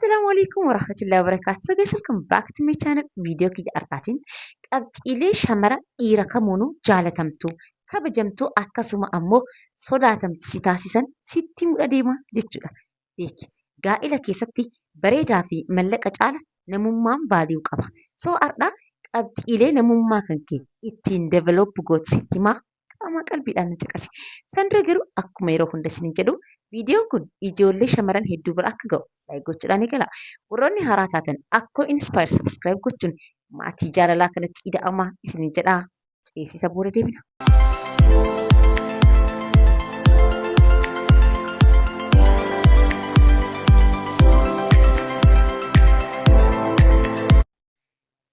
Assalamualaikum warahmatullahi wabarakatuh. So guys, welcome back to my channel. Video kiyya argaatiin qabxiilee shamara dhiira kamuunuu jaalatamtu kabajamtuu akkasuma ammoo sodaatamtu si taasisan sitti mudha deema jechuudha. Beeki gaa'ila keessatti bareedaa fi mallaqa caala namummaan baali'uu qaba. So har'a qabxiilee namummaa kan kee ittiin develop goot sitti himaa qaama qalbiidhaan caqasi. Sandra garuu akkuma yeroo hunda isin jedhu viidiyoon kun ijoollee shamaran hedduu bira akka ga'u laayik gochuudhaan eegala. Warroonni haaraa taatan akkoo inspire subscribe gochuun maatii jaalalaa kanatti ida'amaa isin jedhaa ceesisa booda deebina.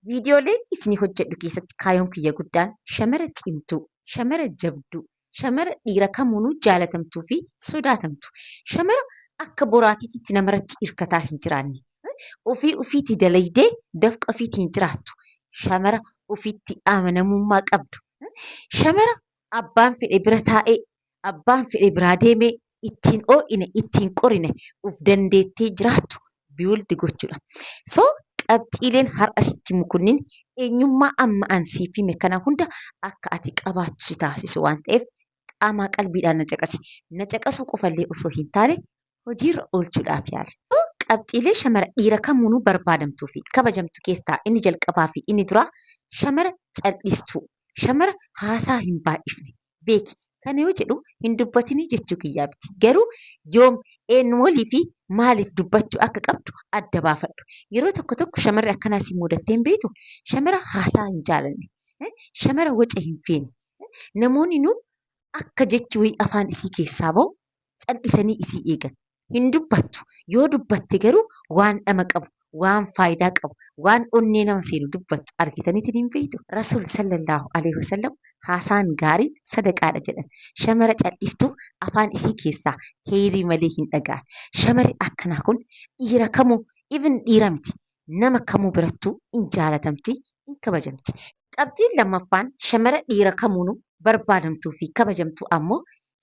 Viidiyooleen isin hojjedhu keessatti kaayoon kiyya guddaan shamara cimtuu, shamara jabduu, shamara dhiira kamuunuu jaalatamtuu fi sodaatamtu, shamara akka boraatiitti namarratti hirkataa hin jiraanne, ofii ofiitii dalaydee dafqa ofiitii hin jiraattu, shamara ofiitti amanamummaa qabdu, shamara abbaan fedhe bira taa'ee, abbaan fedhe biraa deemee ittiin oo'ine, ittiin qorine of dandeettee jiraattu biwuldi gochuudha. So qabxiileen har'a sitti himu kunniin eenyummaa amma ansii fi kana hunda akka ati qabaattu si taasisu waan ta'eef qaamaa qalbiidhaan na caqasi. Na caqasuu qofallee osoo hin taane hojiirra oolchuudhaaf yaali. Qabxiilee shamara dhiira kamuunuu barbaadamtuu fi kabajamtu keessaa inni jalqabaa fi inni duraa shamara cal'istuu, shamara haasaa hin baay'ifne beeki. Kana yoo jedhu hin dubbatinii jechuu kiyyaa miti. Garuu yoom eenyuolii fi maaliif dubbachuu akka qabdu adda baafadhu. Yeroo tokko tokko shamarri akkanaa si mudattee hin beektu shamara haasaa hin jaalanne, shamara waca hin feene. Namoonni nuun akka jechi wayii afaan isii keessaa bahu cal'isanii isii eegan. Hin dubbattu. Yoo dubbatte garuu waan dhama qabu, waan faayidaa qabu, waan onnee nama seenu dubbattu argitaniitiin hin beektu. Rasuul sallallahu alaihi wasallam haasaan gaariin sadaqaadha jedhan. Shamara cal'iftuu afaan isii keessaa heerii malee hin dhaga'an. Shamarri akkanaa kun dhiira kamuu, even dhiira miti, nama kamuu birattuu hin jaalatamti, hin kabajamti. Qabxiin lammaffaan shamara dhiira kamuunuu barbaadamtuu fi kabajamtuu ammoo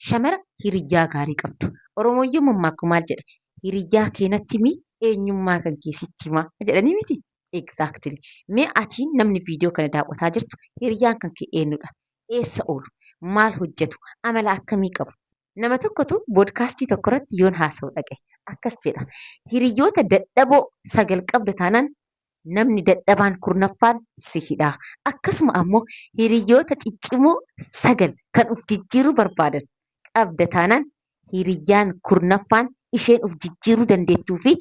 shamara hiriyyaa gaarii qabdu. Oromooyyuu mammaakku maal jedha? Hiriyyaa keenatti mi eenyummaa kan keessitti himaa jedhanii miti? Exactly. Mee atiin namni viidiyoo kana daawwataa jirtu hiriyyaan kan kee eenyudha? Eessa oolu? Maal hojjetu? Amala akkamii qabu? Nama tokkotu boodkaastii tokko irratti yoon haasa'u dhagaye akkas jedha. Hiriyyoota dadhaboo 9 qabda taanaan namni dadhabaan 9ffaan si hidhaa. Akkasuma ammoo hiriyyoota ciccimoo 9 kan uf jijjiiruu barbaadan qabda taanaan hiriyyaan 9ffaan isheen uf jijjiiruu dandeettuu fi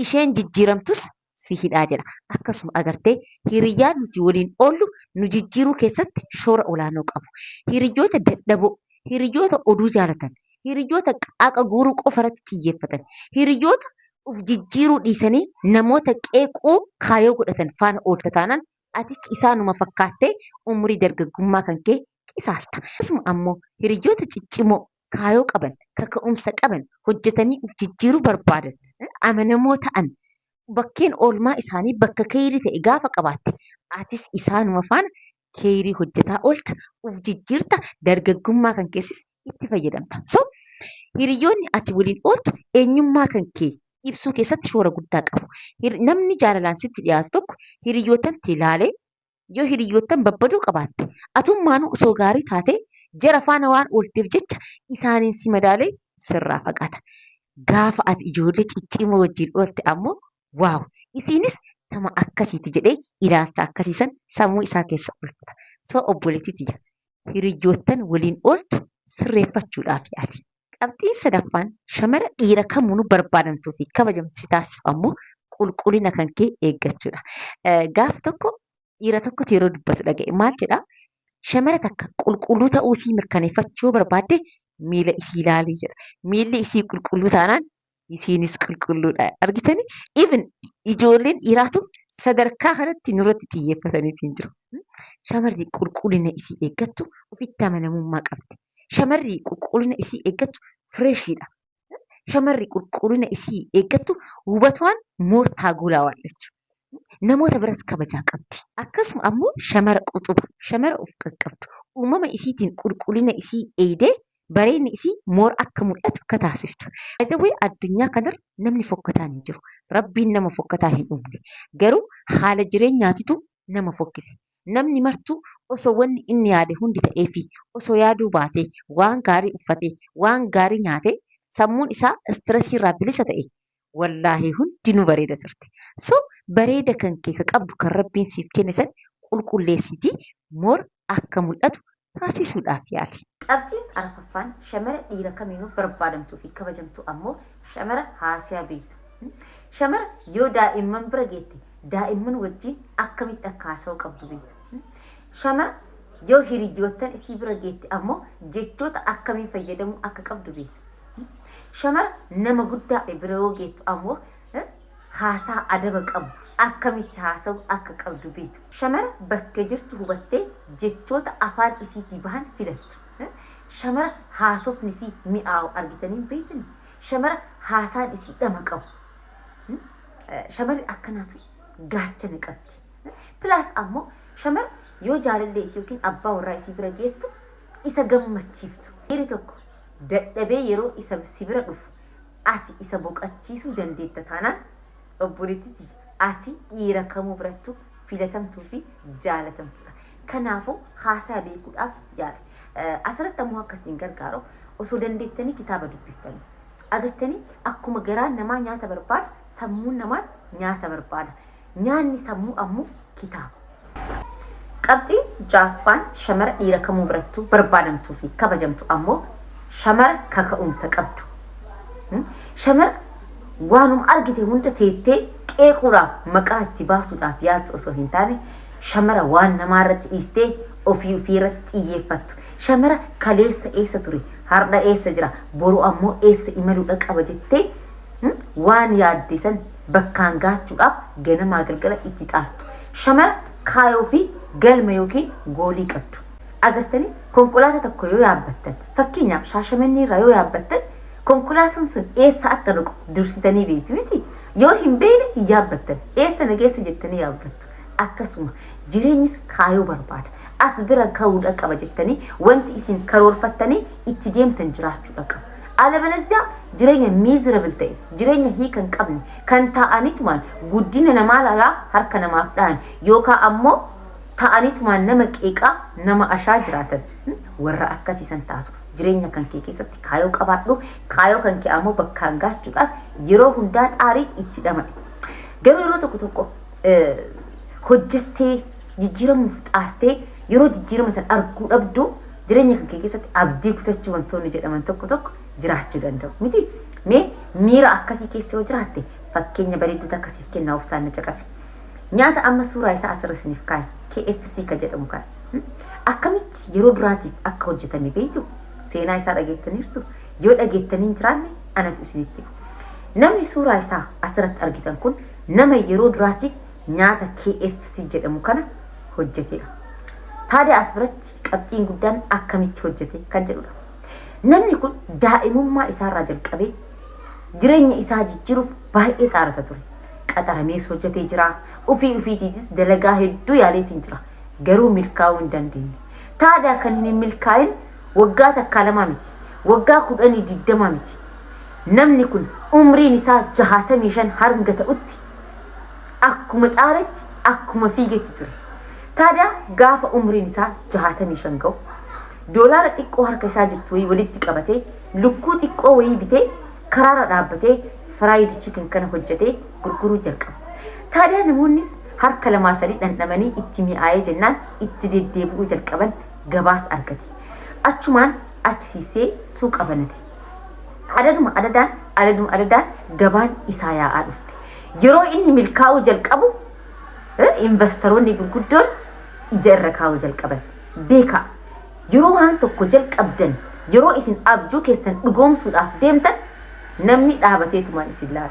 isheen jijjiiramtus si hidhaa jedha. Akkasuma agartee hiriyyaan nuti waliin oollu nu jijjiiruu keessatti shoora olaanoo qabu. Hiriyyoota dadhaboo, hiriyyoota oduu jaalatan, hiriyyoota qaaqa guuruu qofa irratti xiyyeeffatan, hiriyyoota uf jijjiiruu dhiisanii namoota qeequu kaayoo godhatan faana oolta taanaan atis isaanuma fakkaattee umurii dargaggummaa kan kee qisaasta. Akkasuma ammoo hiriyyoota ciccimoo kaayoo qaban, kaka'umsa qaban, hojjetanii uf jijjiiruu barbaadan, amanamoo ta'an, bakkeen oolmaa isaanii bakka keerii ta'e gaafa qabaatte atis isaanuma faana keerii hojjetaa oolta, uf jijjiirta, dargaggummaa kan keessis itti fayyadamta. So hiriyyoonni ati waliin ooltu eenyummaa kan kee ibsuu keessatti shoora guddaa qabu. Namni jaalalaan sitti dhiyaatu tokko hiriyyootan ilaalee yoo hiriyyootan babbaduu qabaatte atummaanuu osoo gaarii taatee jara faana waan oolteef jecha isaaniin si madaalee sirraa fagaata. Gaafa ati ijoollee ciccimoo wajjin oolte ammoo waaw isiinis nama akkasiiti jedhee ilaalcha akkasiisan sammuu isaa keessa oolfata. So obboleettiiti jira. Hiriyyootan waliin ooltu sirreeffachuudhaaf yaali. Qabxiin sadaffaan shamara dhiira kamuunuu barbaadamtuu fi kabajamtu si taasisu ammoo qulqullina kan kee eeggachuudha. Gaaf tokko dhiira tokkotu yeroo dubbatu dhaga'e maal jedhaa? Shamara takka qulqulluu ta'uu isii mirkaneeffachuu barbaadde miila isii ilaalii jedha. Miilli isii qulqulluu taanaan isiinis qulqulluudha. Argitanii? Even ijoolleen dhiiraatu sadarkaa kanatti nurratti xiyyeeffataniitiin jiru. Shamarri qulqullina isii eeggattu ofitti amanamummaa qabdi. Shamarri qulqullina isii eeggattu fireeshiidha. Shamarri qulqullina isii eeggattu hubatuwaan moortaa guulaa waan jechuudha. Namoota biras kabajaa qabdi. Akkasuma ammoo shamara quxuba, shamara of qaqqabdu. Uumama isiitiin qulqullina isii eegdee bareedni isii moor akka mul'atu akka taasiftu. Isawwee addunyaa kanarra namni fokkataan hin jiru. Rabbiin nama fokkataa hin uumne. Garuu haala jireenyaatitu nama fokkise. Namni martuu osoo wanni inni yaade hundi ta'ee fi osoo yaaduu baatee waan gaarii uffatee waan gaarii nyaatee sammuun isaa istiresii irraa bilisa ta'e wallaahi hundinuu bareeda turte. So bareeda kan kee ka qabdu kan rabbiin siif kenne san qulqulleessitii moor akka mul'atu taasisuudhaaf yaali. Qabxiin arfaffaan shamara dhiira kamiinuu barbaadamtuu fi kabajamtu ammoo shamara haasiyaa beektu. Shamara yoo daa'imman bira geette daa'imman wajjin akkamitti akka haasa'uu qabdu beektu. Shamara yoo hiriyoottan isii bira geette ammoo jechoota akkamiin fayyadamuu akka qabdu beektu. Shamara nama guddaa bira yoo geettu ammoo haasaa adaba qabu akkamitti haasa'u akka qabdu beektu. Shamara bakka jirtu hubattee jechoota afaan isiitii bahan filattu. Shamara haasofni isii mi'aawu argitanii beektan. Shamara haasaan isii dhama qabu. Shamarri akkanaatu gaachana qabdi. Pilaas ammoo shamara yoo jaalallee isii yookiin abbaa warraa isii bira geettu isa gammachiiftu. Dhiirri tokko dadhabee yeroo isa si bira dhufu ati isa boqachiisuu dandeetta taanaan obboleettii ati dhiira kamuu birattu filatamtuu fi jaalatamtuudha. Kanaafuu haasaa beekuudhaaf yaali. Asirratti ammoo akkasiin gargaaru osoo dandeettanii kitaaba dubbiftanii agartanii akkuma garaan namaa nyaata barbaada sammuun namaas nyaata barbaada. Nyaanni sammuu ammoo kitaaba. Qabxiin jaaffaan shamara dhiira kamuu birattu barbaadamtuu fi kabajamtu ammoo shamara kaka'umsa qabdu. Shamara waanuma argite hunda teettee qeequudhaaf maqaa itti baasuudhaaf yaaddu osoo hin taane shamara waan namaarratti dhiistee ofii irratti xiyyeeffattu. Shamara kaleessa eessa ture har'a eessa jira boru ammoo eessa imaluudha qaba jettee waan yaadde san bakkaan gaachuudhaaf ganamaa galgala itti xaaltu. Shamara kaayoo fi galma yookiin goolii qabdu. Agartanii konkolaataa tokko yoo yaabbattan fakkeenyaaf Shaashamannee irraa yoo yaabbattan konkolaataan sun eessa akka dhaqu dursitanii beektu miti. Yoo hin beekne hin yaabbattan eessa nageessa jettanii yaabbattu. Akkasuma jireenyis kaayoo barbaada. As bira ka'uudha qaba jettanii wanti isin karoorfattanii itti deemtan jiraachuudha qaba. Alabalaziyaa jireenya miserable ta'e jireenya hiika hin qabne kan ta'anitumaan guddina namaa laalaa harka namaaf dha'an yookaan ammoo ta'anitumaan nama qeeqaa nama ashaa jiraatan warra akkasiisan taatu. Jireenya kan kee keessatti kaayoo qabaadhu kaayoo kan kee ammoo bakkaan gaachuudhaaf yeroo hundaa xaarii itti dhama'e. Garuu yeroo tokko tokko hojjettee jijjiiramuuf xaartee yeroo jijjiirama san arguu dhabdu jireenya kan kee keessatti abdii kutachuu wantoonni jedhaman tokko tokko jiraachuu danda'u. Miti mee miira akkasii keessa yoo jiraatte fakkeenya bareedduu akkasiif kennaa ofsaan na caqasi. Nyaata amma suuraa isaa asirra isiniif kaa'e KFC ka jedhamu kan akkamitti yeroo duraatiif akka hojjetame beektu seenaa isaa dhageettaniirtu yoo dhageettanii hin jiraanne anatu isinitti. Namni suuraa isaa asirratti argitan kun nama yeroo duraatiif nyaata KFC jedhamu kana hojjetedha. Taadee as biratti qabxiin guddaan akkamitti hojjete kan jedhudha. Namni kun daa'imummaa isaarraa jalqabee jireenya isaa jijjiiruuf baay'ee xaarata ture. Qaxaramees hojjetee jira. Ufiitiitis dalagaa hedduu yaaleetiin jira. Garuu milkaa'uu hin dandeenye. Taadee kan hin milkaa'in waggaa takkaa lamaa miti. Waggaa 10-20 miti. Namni kun umriin isaa 65 hanga ta'utti akkuma xaaretti akkuma fiigetti ture. Taadee gaafa umriin isaa 65 ga'u doolaara xiqqoo harka isaa jirtu walitti qabatee lukkuu xiqqoo wayii bitee karaara dhaabbatee firaayid chikin kana hojjetee gurguruu jalqaba. Taadee namoonnis harka lamaa sadii dhandhamanii itti mi'aayee jennaan itti deddeebi'uu jalqaban gabaas argate. Achumaan achisiisee suuqa banate. Adaduma adadaan gabaan isaa yaa'aa dhufte. Yeroo inni milkaa'uu jalqabu investoroonni gurguddoon ija irra kaa'uu jalqaban. Beekaa yeroo waan tokko jalqabdan yeroo isin abjuu keessan dhugoomsuudhaaf deemtan namni dhaabateetumaan isin laala.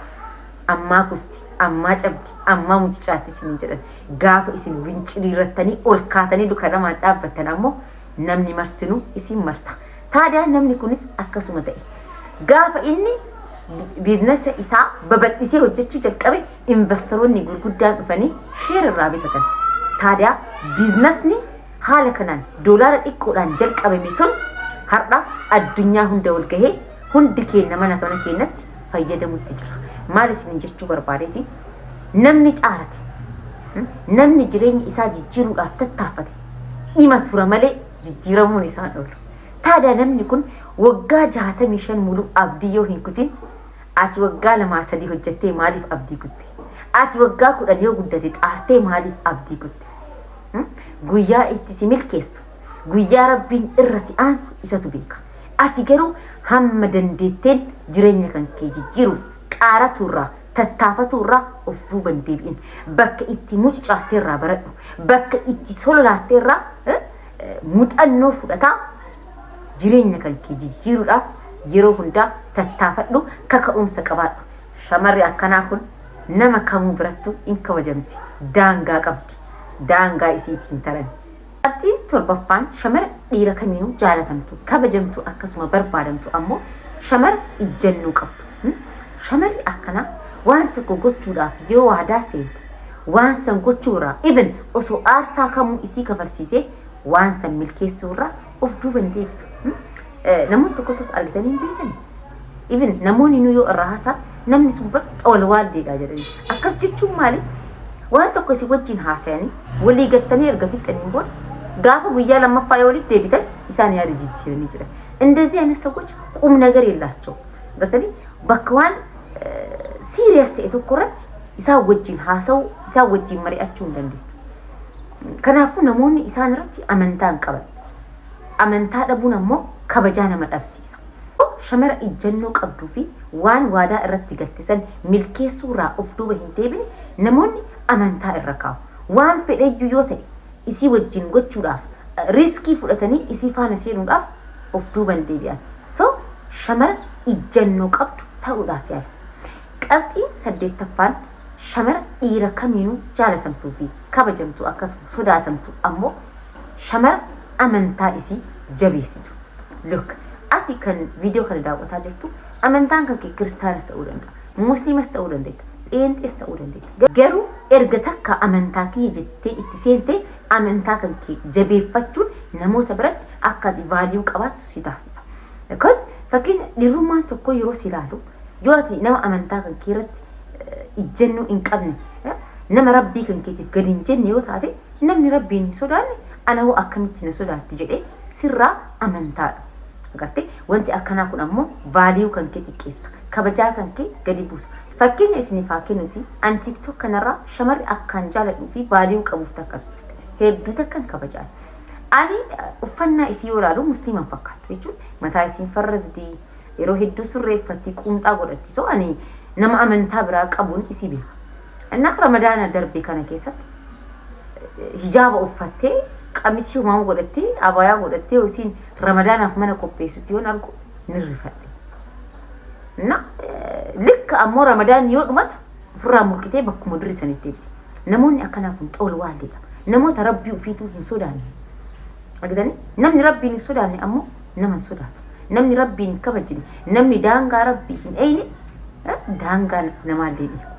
Ammaa kufti, ammaa cabdi, ammaa mucicaatti isin jedhan. Gaafa isin winciliirrattanii ol kaatanii duka namaan dhaabbattan ammoo namni martinuu isin marsa. Taadee namni kunis akkasuma ta'e. Gaafa inni biizinasa isaa babal'isee hojjechuu jalqabe investoroonni gurguddaan dhufanii sheer irraa bitatan. Taadee biizinasni haala kanaan doolaara xiqqoodhaan jalqabame sun har'a addunyaa hunda wal gahee hundi keenya mana keenyatti fayyadamutti jira. Maal isin jechuu barbaadeeti? Namni xaarate namni jireenya isaa jijjiiruudhaaf tattaafate ima tura malee jijjiiramuun isaa oolu. Taada namni kun waggaa 65 mulu abdii yoo hin kutin ati waggaa 2-3 hojjettee maaliif abdii kutte? Ati waggaa 10 yoo guddate xaartee maaliif abdii kutte? Guyyaa itti si milkeessu guyyaa rabbiin irra si aansu isatu beeka. Ati garuu hamma dandeetteen jireenya kan kee jijjiiruuf qaaraturraa tattaafaturraa of duuban deebi'in. Bakka itti mucucaatteerraa baradhu. Bakka itti sololaatteerraa muuxannoo fudhataa jireenya kan kee jijjiiruudhaaf yeroo hundaa tattaafadhu, kaka'umsa qabaadhu. Shamarri akkanaa kun nama kamuu birattu in kabajamti. Daangaa qabdi. Daangaa isii ittiin taran. Qabxiin torbaffaan shamara dhiira kamiinuu jaalatamtu, kabajamtu akkasuma barbaadamtu ammoo shamara ijjannoo qabdu. Shamarri akkanaa waan tokko gochuudhaaf yoo waadaa seente waan san gochuurraa even osoo aarsaa kamuu isii kafalsiisee waan san milkeessuurraa of duuban deebitu. Namoonni tokko argitanii hin beekani. Even namoonni nu yoo irraa haasaa namni sun bakka wal waaldeedha jedhanii. Akkas jechuun maali? Waan tokko isin wajjin haasayanii walii gattanii erga fixanii booda gaafa guyyaa lammaffaa yoo walitti deebitan isaan yaada jijjiiranii jiran. እንደዚህ አይነት ሰዎች ቁም ነገር የላቸው በተለይ በከዋን ሲሪየስ ተቆረት ኢሳ ወጂን ሀሰው ኢሳ ወጂን መሪያቸው እንደንዴ ከናፉ ነሞን ኢሳን ረት አመንታን ቀበል አመንታ ደቡን አሞ ከበጃነ መጣብሲሳ ሸመረ ኢጀኖ ቀብዱፊ ዋን ዋዳ እረት ይገተሰን ሚልኬሱራ ኦፍዱ በሂንዴብኒ ነሞን አመንታ እረካው ዋን ፈደዩ ዮተ ኢሲ ወጂን ጎቹዳፍ ሪስኪ ፍለተኒ ኢሲ ፋነሲኑዳፍ ኦፍዱ በንዴቢያ ሶ ሸመረ ኢጀኖ ቀብዱ ታውዳፍ ያለ ቀብጢን ሰደተፋን ሸመረ ኢራ ከሚኑ ጃለተምቱ ፊ ከበጀምቱ አከስ ሶዳተምቱ አሞ ሸመረ አመንታ ኢሲ ጀቤሲቱ ሉክ አቲ ከን ቪዲዮ ከዳውታ ጀቱ አመንታን ከ ክርስቲያንስ ተውደንዳ ሙስሊምስ ተውደንዳ ጴንጤስ ተውደንዳ ገሩ ኤርገተካ አመንታ ከየጀቴ ኢትሴንቴ አመንታ ከንኪ ጀቤፋቹን ነሞተ ብረት አካዲ ቫልዩ ቀባቱ ሲዳስሳ because fakin diruman tokko yero silalu yoati nama amantaa kan kiratti ijjennu in qabne nama rabbii kan keetiif gadin jenne yoo taate namni rabbiin sodaanne ana hoo akkamitti na sodaatti jedhe sirraa amantaadha agarte wanti akkanaa kun ammoo value kan kee xiqqeessa kabajaa kan kee gadi buusa fakkeenya isiniif haa kennuti an tiktok kanarraa shamarri akkaan jaaladhuu fi value qabuuf takkas hedduu takkan kabajaa ani uffannaa isii yoo ilaalu musliiman fakkaatu jechuun mataa isiin farrazdi yeroo hedduu surreeffatti qumxaa godhatti so ani nama amantaa biraa qabuun isii beeka እና ረመዳን ደርቤ ከነ keessatti hijaaba uffattee qamisii homaa godhattee abaayaa godhattee isiin ramadaanaaf mana qopheessitu yoon argu nirrifadhe na likka ammoo ramadaan yoo dhumatu ofirraa murqitee bakkuma durii sanitti namoonni akkanaa kun xool waaldidha namoota rabbii ufiituu hin sodaanne agdani namni rabbiin hin sodaanne ammoo nama sodaatu namni rabbiin kabajini namni daangaa rabbii hin eeyne daangaa namaallee dhiibu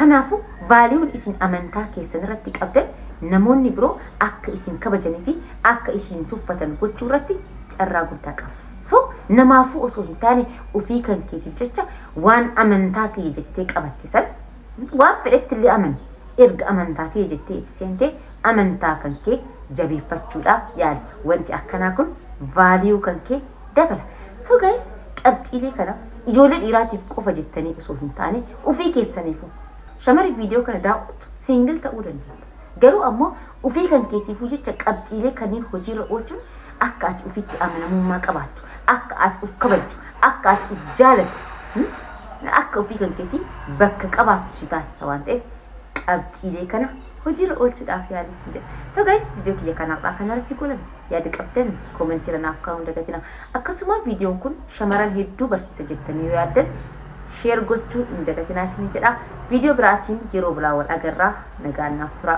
kanaafu valiyuun isin amantaa keessan irratti qabdan namoonni biroo akka isin kabajanii fi akka isin tuffatan gochuu irratti carraa guddaa qaba. So namaafu osoo hin taane ofii kan keetiif jecha waan amantaa kee jettee qabatte san waan fedhetti illee amani erga amantaa kee jettee itti seentee amantaa kan kee jabeeffachuudhaaf yaali. Wanti akkanaa kun valiyuu kan kee dabala. So guys qabxiilee kana ijoollee dhiiraatiif qofa jettanii osoo hin taane ofii keessaniifu shamari video kana daawwatu single ta'uu dandeenya. Garuu ammoo ofii kan keetiifuu jecha qabxiilee kanneen hojiirra oolchuun akka ati ofitti amanamummaa qabaattu, akka ati of kabajju, akka ati of jaalattu, akka ofii kan keetii bakka qabaattu si taasisa waan ta'eef qabxiilee kana hojiirra oolchuudhaaf yaalis jedha. So guys video kiyya kanarraa kanarratti golan yaada qabdan koomentiirra naaf kaa'uun dagatina. Akkasuma videoon kun shamaran hedduu barsiisa jettanii yoo yaaddan share gochuu hin dagatinaa isin jedha. Video biraatiin yeroo bilaa wal agarraa nagaan naaf tura.